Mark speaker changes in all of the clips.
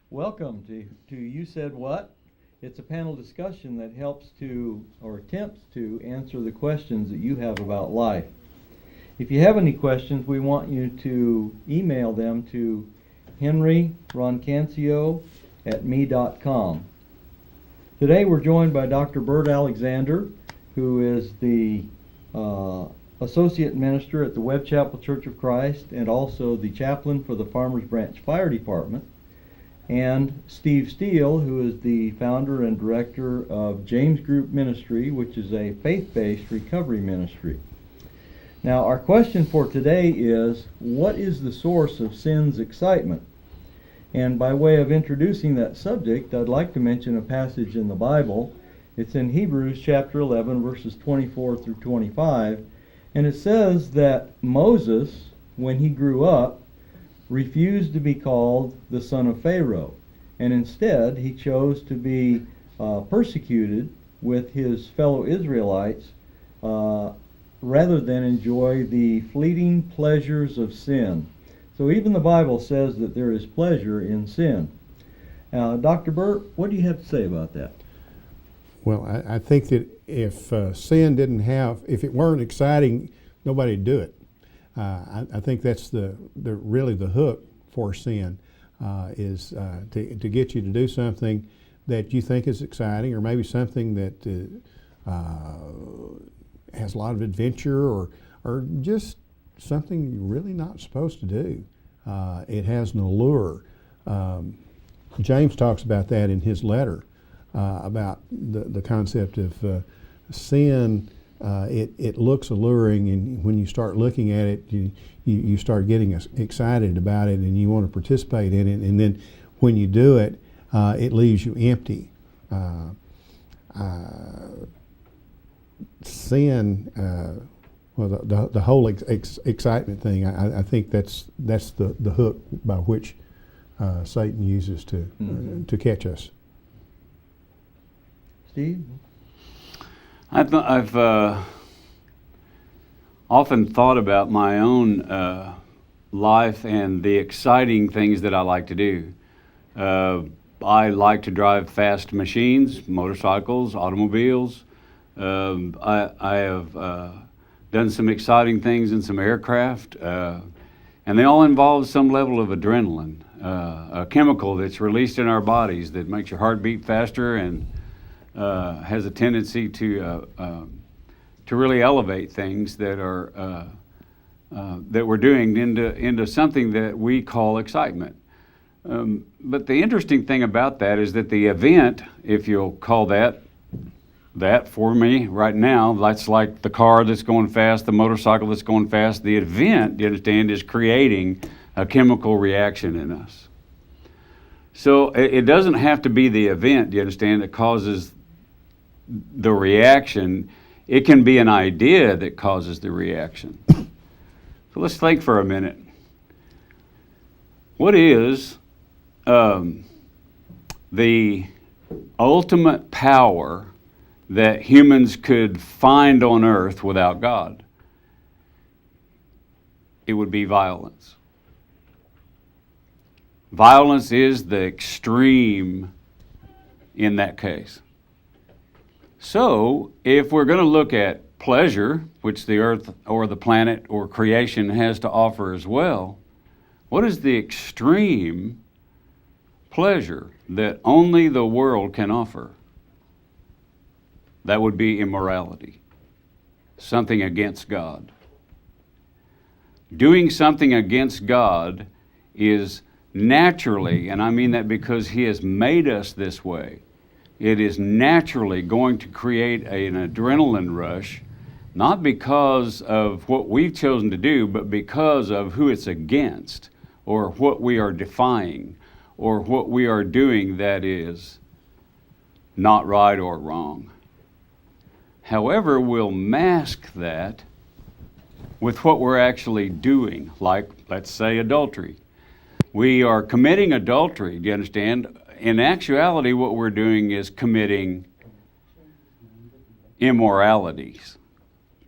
Speaker 1: Welcome to You Said What? It's a panel discussion that helps to, or attempts to, answer the questions that you have about life. If you have any questions, we want you to email them to henryroncancio@me.com. Today we're joined by Dr. Bert Alexander, who is the Associate Minister at the Webb Chapel Church of Christ and also the Chaplain for the Farmers Branch Fire Department, and Steve Steele, who is the founder and director of James Group Ministry, which is a faith-based recovery ministry. Now, our question for today is, what is the source of sin's excitement? And by way of introducing that subject, I'd like to mention a passage in the Bible. It's in Hebrews chapter 11, verses 24 through 25, and it says that Moses, when he grew up, refused to be called the son of Pharaoh, and instead he chose to be persecuted with his fellow Israelites rather than enjoy the fleeting pleasures of sin. So even the Bible says that there is pleasure in sin. Dr. Burt, what do you have to say about that?
Speaker 2: Well, I think that if sin if it weren't exciting, nobody'd do it. I think that's really the hook for sin, is to get you to do something that you think is exciting, or maybe something that has a lot of adventure, or just something you're really not supposed to do. It has an allure. James talks about that in his letter, about the concept of sin. It looks alluring, and when you start looking at it, you start getting excited about it, and you want to participate in it. And then when you do it, it leaves you empty. Sin, the whole excitement thing. I think that's the hook by which Satan uses to catch us.
Speaker 1: Steve?
Speaker 3: I've often thought about my own life and the exciting things that I like to do. I like to drive fast machines, motorcycles, automobiles. I have done some exciting things in some aircraft, and they all involve some level of adrenaline, a chemical that's released in our bodies that makes your heart beat faster and has a tendency to really elevate things that are that we're doing into something that we call excitement. But the interesting thing about that is that the event, if you'll call that for me right now, that's like the car that's going fast, the motorcycle that's going fast. The event, you understand, is creating a chemical reaction in us. So it doesn't have to be the event, you understand, that causes the reaction. It can be an idea that causes the reaction. So let's think for a minute. What is the ultimate power that humans could find on earth without God? It would be violence. Violence is the extreme in that case. So, if we're going to look at pleasure, which the earth or the planet or creation has to offer as well, what is the extreme pleasure that only the world can offer? That would be immorality, something against God. Doing something against God is naturally, and I mean that because He has made us this way, it is naturally going to create an adrenaline rush, not because of what we've chosen to do, but because of who it's against, or what we are defying, or what we are doing that is not right or wrong. However, we'll mask that with what we're actually doing, like, let's say, adultery. We are committing adultery, do you understand? In actuality, what we're doing is committing immoralities.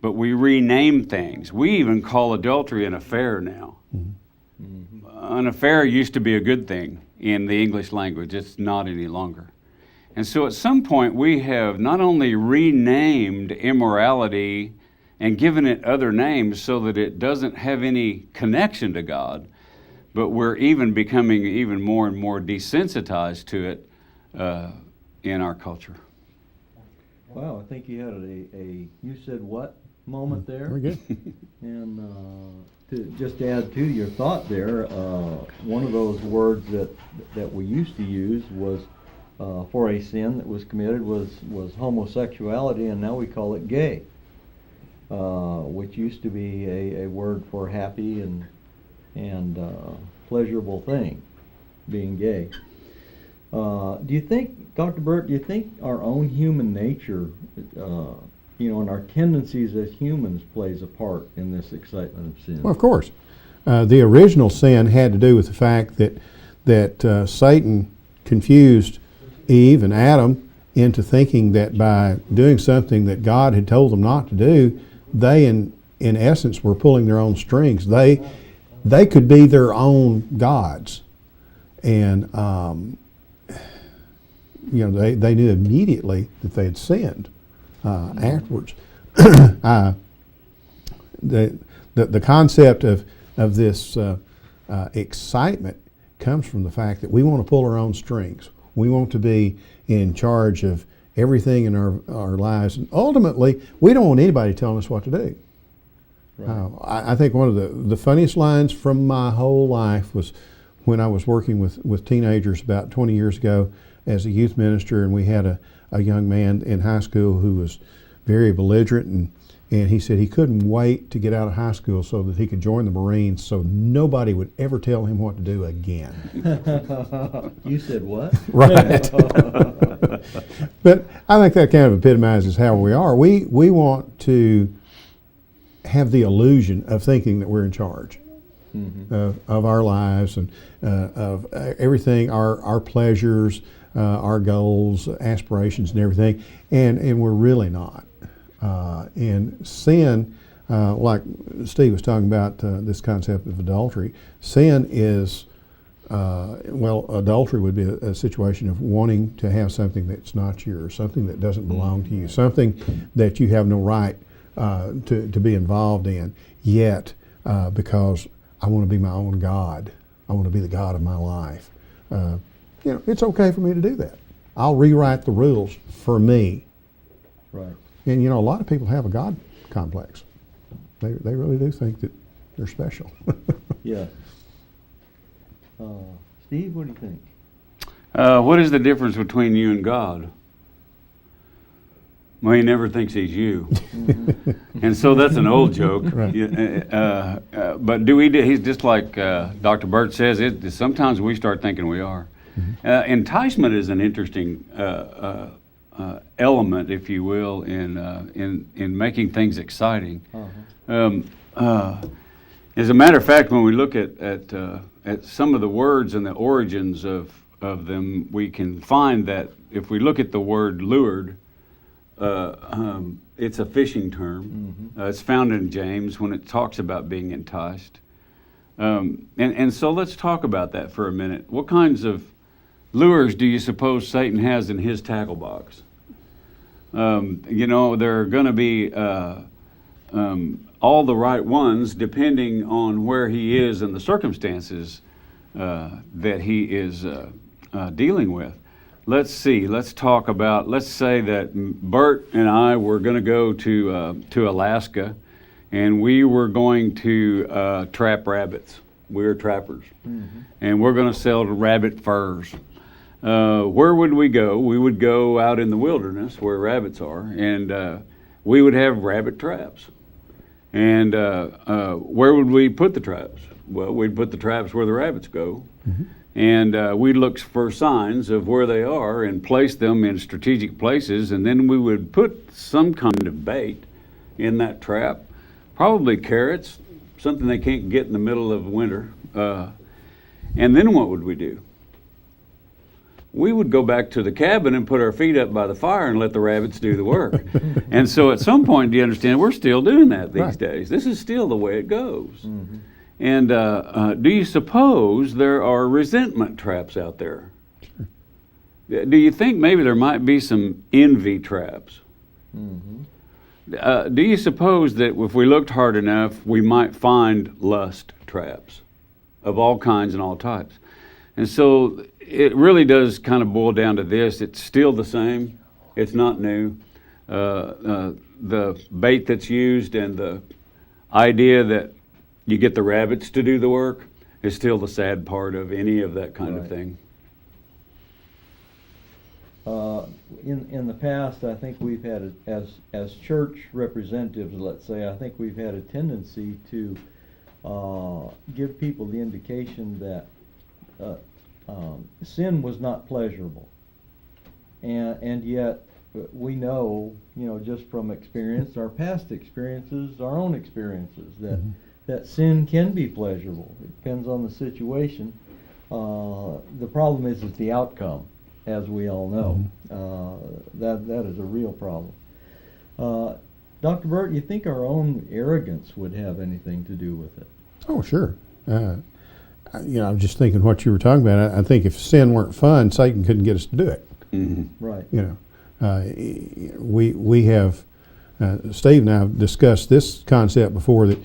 Speaker 3: But we rename things. We even call adultery an affair now. Mm-hmm. An affair used to be a good thing. in the English language. It's not any longer. And so at some point we have not only renamed immorality and given it other names so that it doesn't have any connection to God, but we're even becoming even more and more desensitized to it in our culture.
Speaker 1: Wow, I think you had a you said what moment there.
Speaker 2: Very good.
Speaker 1: And to just add to your thought there, one of those words that we used to use was for a sin that was committed was homosexuality, and now we call it gay, which used to be a word for happy and pleasurable thing, being gay. Do you think, Dr. Bert, do you think our own human nature, and our tendencies as humans plays a part in this excitement of sin?
Speaker 2: Well, of course. The original sin had to do with the fact that Satan confused Eve and Adam into thinking that by doing something that God had told them not to do, they in essence were pulling their own strings. They could be their own gods. And they knew immediately that they had sinned afterwards. The concept of this excitement comes from the fact that we want to pull our own strings. We want to be in charge of everything in our lives, and ultimately, we don't want anybody telling us what to do. Right. I think one of the funniest lines from my whole life was when I was working with teenagers about 20 years ago as a youth minister, and we had a young man in high school who was very belligerent, and he said he couldn't wait to get out of high school so that he could join the Marines so nobody would ever tell him what to do again.
Speaker 1: You said what?
Speaker 2: Right. But I think that kind of epitomizes how we are. We want to have the illusion of thinking that we're in charge. Mm-hmm. of our lives and of everything, our pleasures, our goals, aspirations, and everything, and we're really not. And sin, like Steve was talking about, this concept of adultery. Sin is, adultery would be a situation of wanting to have something that's not yours, something that doesn't belong to you, something that you have no right to be involved in. Yet, because I want to be my own God, I want to be the God of my life. It's okay for me to do that. I'll rewrite the rules for me.
Speaker 1: Right.
Speaker 2: And a lot of people have a God complex. They really do think that they're special.
Speaker 1: Yeah. Steve, what do you think?
Speaker 3: What is the difference between you and God? Well, he never thinks he's you. Mm-hmm. And so that's an old joke. Right. But he's just like Dr. Bert says, sometimes we start thinking we are. Mm-hmm. Enticement is an interesting element, if you will, in making things exciting. Uh-huh. As a matter of fact, when we look at some of the words and the origins of them, we can find that if we look at the word lured, it's a fishing term. Mm-hmm. It's found in James when it talks about being enticed. And so let's talk about that for a minute. What kinds of lures do you suppose Satan has in his tackle box? There are going to be all the right ones depending on where he is and the circumstances that he is dealing with. Let's say that Bert and I were going to go to Alaska, and we were going to trap rabbits. We're trappers. Mm-hmm. And we're going to sell rabbit furs. Where would we go? We would go out in the wilderness where rabbits are, and we would have rabbit traps. And where would we put the traps? Well, we'd put the traps where the rabbits go. Mm-hmm. And we'd look for signs of where they are and place them in strategic places, and then we would put some kind of bait in that trap, probably carrots, something they can't get in the middle of winter. And then what would we do? We would go back to the cabin and put our feet up by the fire and let the rabbits do the work. And so at some point, do you understand, we're still doing that these days. This is still the way it goes. Mm-hmm. And do you suppose there are resentment traps out there? Do you think maybe there might be some envy traps? Do you suppose that if we looked hard enough, we might find lust traps of all kinds and all types? And so it really does kind of boil down to this. It's still the same. It's not new. The bait that's used and the idea that you get the rabbits to do the work is still the sad part of any of that kind of thing.
Speaker 1: In the past, I think we've had, as church representatives, let's say, I think we've had a tendency to give people the indication that sin was not pleasurable, and yet we know, just from experience, our past experiences, our own experiences, that sin can be pleasurable. It depends on the situation. The problem is the outcome, as we all know. That is a real problem. Dr. Bert, you think our own arrogance would have anything to do with it?
Speaker 2: Oh, sure. I'm just thinking what you were talking about. I think if sin weren't fun, Satan couldn't get us to do it.
Speaker 1: Right.
Speaker 2: We have, Steve and I have discussed this concept before, that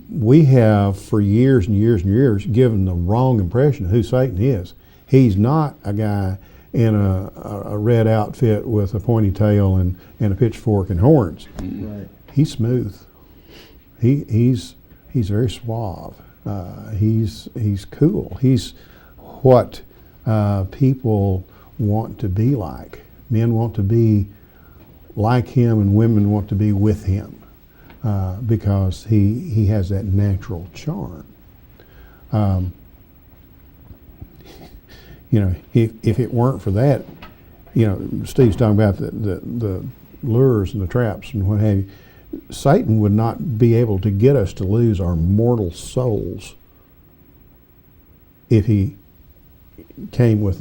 Speaker 2: we have for years and years and years given the wrong impression of who Satan is. He's not a guy in a red outfit with a pointy tail and a pitchfork and horns.
Speaker 1: Right.
Speaker 2: He's smooth. He's very suave. He's cool. He's what people want to be like. Men want to be like him, and women want to be with him because he has that natural charm. If it weren't for that, Steve's talking about the lures and the traps and what have you. Satan would not be able to get us to lose our mortal souls if he came with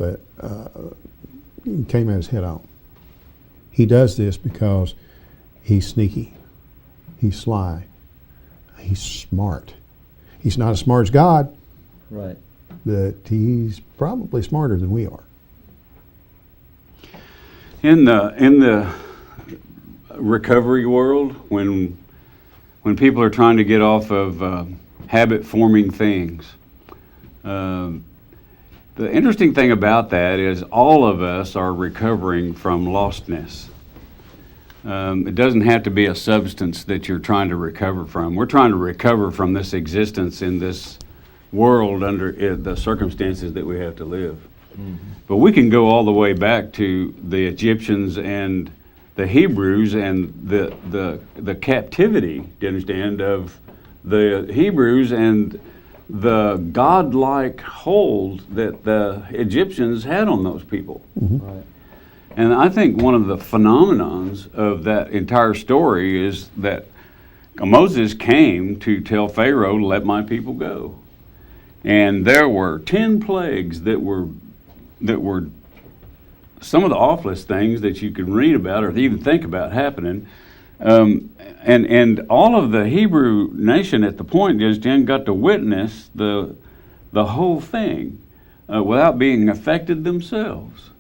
Speaker 2: came at us head on. He does this because he's sneaky, he's sly, he's smart. He's not as smart as God,
Speaker 1: Right.
Speaker 2: but he's probably smarter than we are.
Speaker 3: In the recovery world, when people are trying to get off of habit-forming things, the interesting thing about that is all of us are recovering from lostness. It doesn't have to be a substance that you're trying to recover from. We're trying to recover from this existence in this world under the circumstances that we have to live. But we can go all the way back to the Egyptians and the Hebrews and the captivity, do you understand, of the Hebrews and the godlike hold that the Egyptians had on those people.
Speaker 1: Right.
Speaker 3: And I think one of the phenomenons of that entire story is that Moses came to tell Pharaoh to let my people go. And there were 10 plagues that were some of the awfulest things that you could read about or even think about happening. And all of the Hebrew nation at the point just got to witness the whole thing without being affected themselves.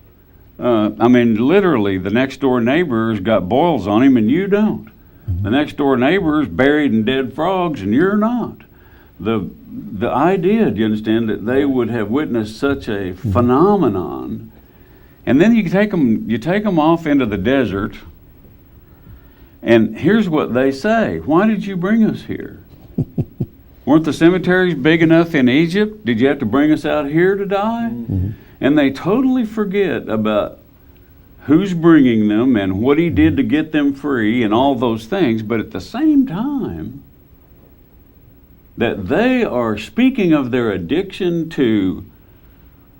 Speaker 3: Literally, the next door neighbor's got boils on him and you don't. The next door neighbor's buried in dead frogs and you're not. The idea, do you understand, that they would have witnessed such a phenomenon, and then you take them off into the desert. And here's what they say: why did you bring us here? Weren't the cemeteries big enough in Egypt? Did you have to bring us out here to die? And they totally forget about who's bringing them and what he did to get them free and all those things. But at the same time, that they are speaking of their addiction to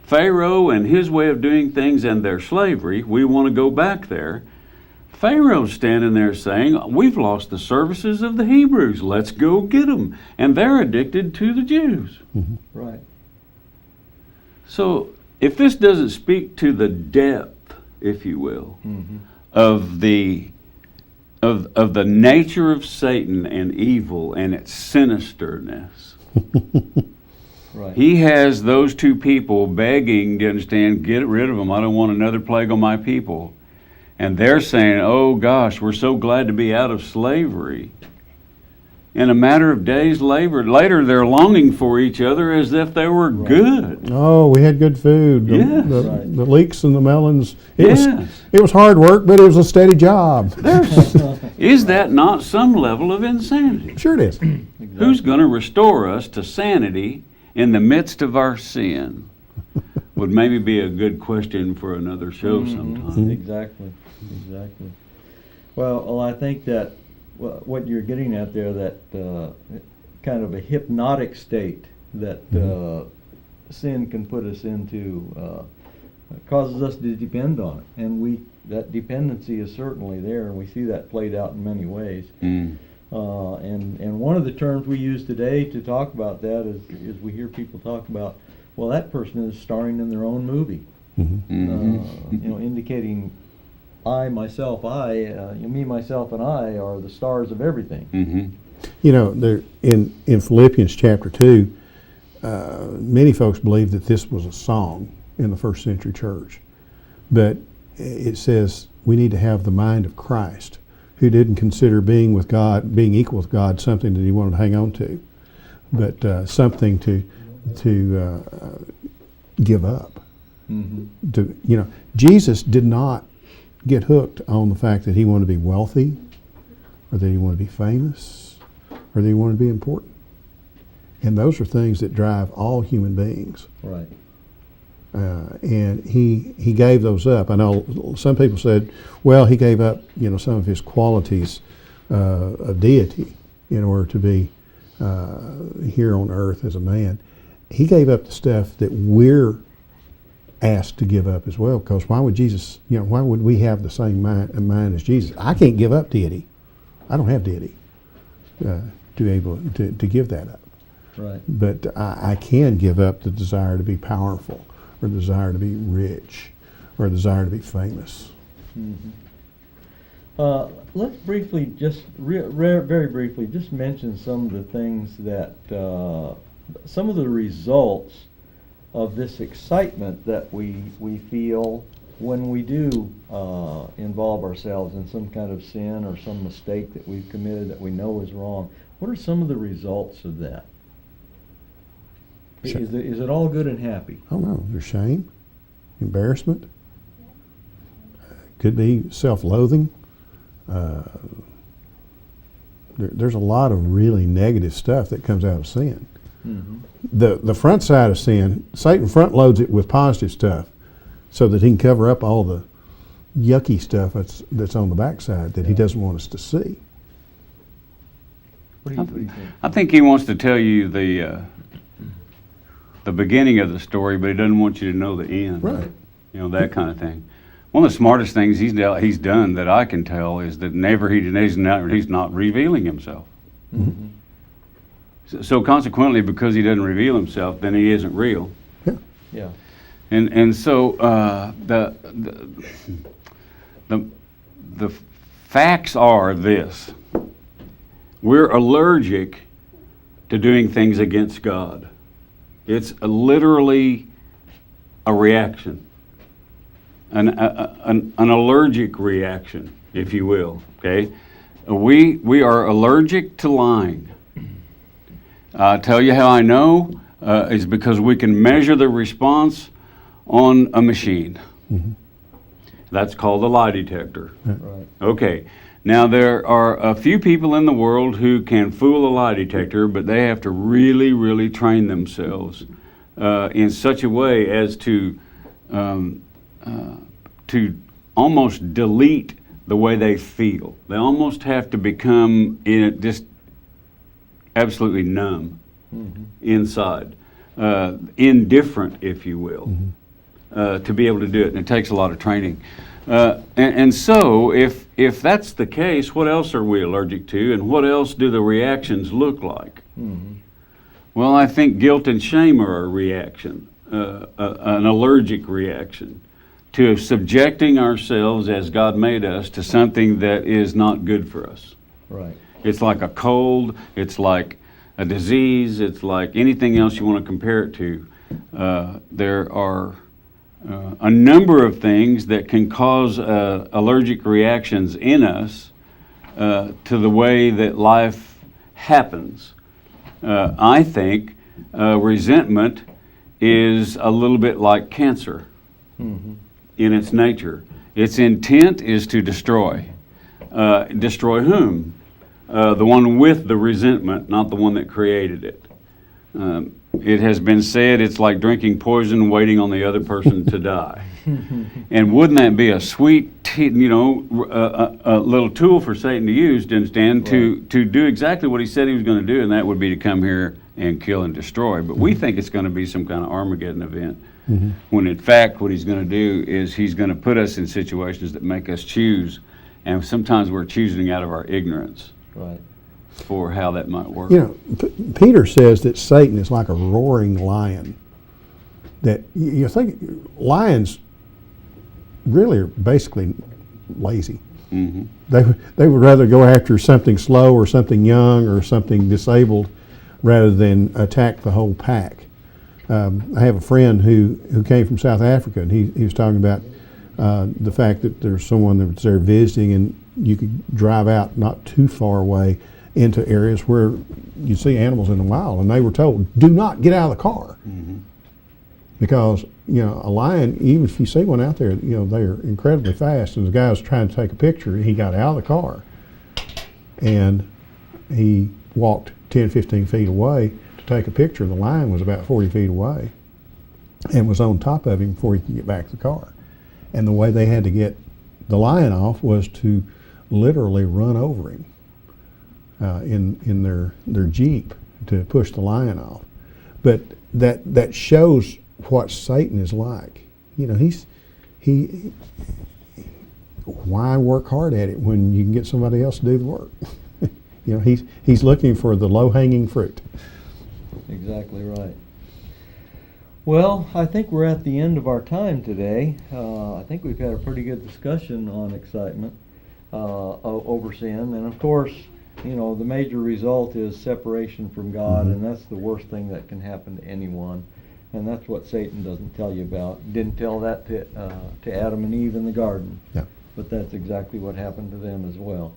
Speaker 3: Pharaoh and his way of doing things and their slavery. We want to go back there. Pharaoh's standing there saying, we've lost the services of the Hebrews. Let's go get them. And they're addicted to the Jews.
Speaker 1: Right.
Speaker 3: So if this doesn't speak to the depth, if you will, of the nature of Satan and evil and its sinisterness,
Speaker 1: Right.
Speaker 3: He has those two people begging, do you understand, get rid of them. I don't want another plague on my people. And they're saying, oh gosh, we're so glad to be out of slavery. In a matter of days later, they're longing for each other as if they were good.
Speaker 2: Oh, we had good food.
Speaker 3: Yes.
Speaker 2: The leeks and the melons.
Speaker 3: Yes.
Speaker 2: It was hard work, but it was a steady job.
Speaker 3: Is that not some level of insanity?
Speaker 2: Sure it is.
Speaker 1: Exactly.
Speaker 3: Who's going to restore us to sanity in the midst of our sin? Would maybe be a good question for another show sometime.
Speaker 1: Exactly. Well, I think that what you're getting at there, that kind of a hypnotic state that sin can put us into, causes us to depend on it, and that dependency is certainly there, and we see that played out in many ways. And one of the terms we use today to talk about that is we hear people talk about, well, that person is starring in their own movie, indicating me, myself, and I are the stars of everything.
Speaker 2: You know, there in Philippians chapter 2, many folks believe that this was a song in the first century church, but it says we need to have the mind of Christ, who didn't consider being equal with God, something that he wanted to hang on to, but something to give up. Jesus did not get hooked on the fact that he wanted to be wealthy, or that he wanted to be famous, or that he wanted to be important. And those are things that drive all human beings.
Speaker 1: Right.
Speaker 2: And he gave those up. I know some people said, well, he gave up, some of his qualities of deity in order to be here on earth as a man. He gave up the stuff that we're asked to give up as well, because why would we have the same mind as Jesus? I can't give up deity. I don't have deity to be able to give that up.
Speaker 1: Right.
Speaker 2: But I can give up the desire to be powerful, or the desire to be rich, or the desire to be famous.
Speaker 1: Let's briefly, very briefly, just mention some of the things that, some of the results of this excitement that we feel when we do involve ourselves in some kind of sin or some mistake that we've committed that we know is wrong. What are some of the results of that? Is it all good and happy?
Speaker 2: I don't know. There's shame, embarrassment, could be self-loathing. There's a lot of really negative stuff that comes out of sin. The front side of sin, Satan front loads it with positive stuff so that he can cover up all the yucky stuff that's on the backside that he doesn't want us to see.
Speaker 1: What do you think?
Speaker 3: I think he wants to tell you the beginning of the story, but he doesn't want you to know the end.
Speaker 2: Right.
Speaker 3: That kind of thing. One of the smartest things he's done that I can tell is that he's not revealing himself. So consequently, because he doesn't reveal himself, then he isn't real.
Speaker 1: Yeah.
Speaker 3: And so the facts are this: we're allergic to doing things against God. It's literally a reaction, an allergic reaction, if you will. Okay, we are allergic to lying. I'll tell you how I know is because we can measure the response on a machine. That's called a lie detector.
Speaker 1: Right.
Speaker 3: Okay. Now, there are a few people in the world who can fool a lie detector, but they have to really, really train themselves in such a way as to almost delete the way they feel. They almost have to become just absolutely numb inside, indifferent, if you will, to be able to do it. And it takes a lot of training. And so, if that's the case, what else are we allergic to, and what else do the reactions look like? Well, I think guilt and shame are a reaction, an allergic reaction to subjecting ourselves as God made us to something that is not good for us.
Speaker 1: Right.
Speaker 3: It's like a cold. It's like a disease. It's like anything else you want to compare it to. There are a number of things that can cause allergic reactions in us to the way that life happens. I think resentment is a little bit like cancer in its nature. Its intent is to destroy. Destroy whom? The one with the resentment, not the one that created it. It has been said it's like drinking poison waiting on the other person to die. And wouldn't that be a sweet, a little tool for Satan to use, Niendstadt, to do exactly what he said he was going to do, and that would be to come here and kill and destroy. But we think it's going to be some kind of Armageddon event, when in fact what he's going to do is he's going to put us in situations that make us choose, and sometimes we're choosing out of our ignorance.
Speaker 1: Right.
Speaker 3: For how that might work.
Speaker 2: Peter says that Satan is like a roaring lion. That you think lions really are basically lazy. They would rather go after something slow or something young or something disabled rather than attack the whole pack. I have a friend who came from South Africa, and he was talking about the fact that there's someone that was there visiting, and you could drive out not too far away into areas where you see animals in the wild, and they were told, do not get out of the car. Because, a lion, even if you see one out there, they're incredibly fast, and the guy was trying to take a picture, and he got out of the car, and he walked 10, 15 feet away to take a picture. The lion was about 40 feet away and was on top of him before he could get back to the car. And the way they had to get the lion off was to literally run over him in their Jeep to push the lion off. But that shows what Satan is like. Why work hard at it when you can get somebody else to do the work? He's looking for the low-hanging fruit.
Speaker 1: Exactly right. Well, I think we're at the end of our time today. I think we've had a pretty good discussion on excitement over sin, and of course, the major result is separation from God, and that's the worst thing that can happen to anyone. And that's what Satan doesn't tell you about. He didn't tell that to Adam and Eve in the garden.
Speaker 2: Yeah.
Speaker 1: But that's exactly what happened to them as well.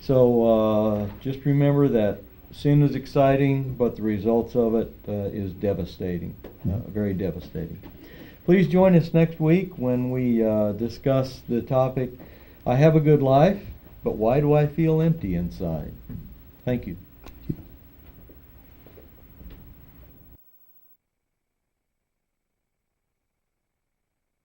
Speaker 1: So just remember that sin is exciting, but the results of it is devastating, very devastating. Please join us next week when we discuss the topic, I have a good life, but why do I feel empty inside? Thank you.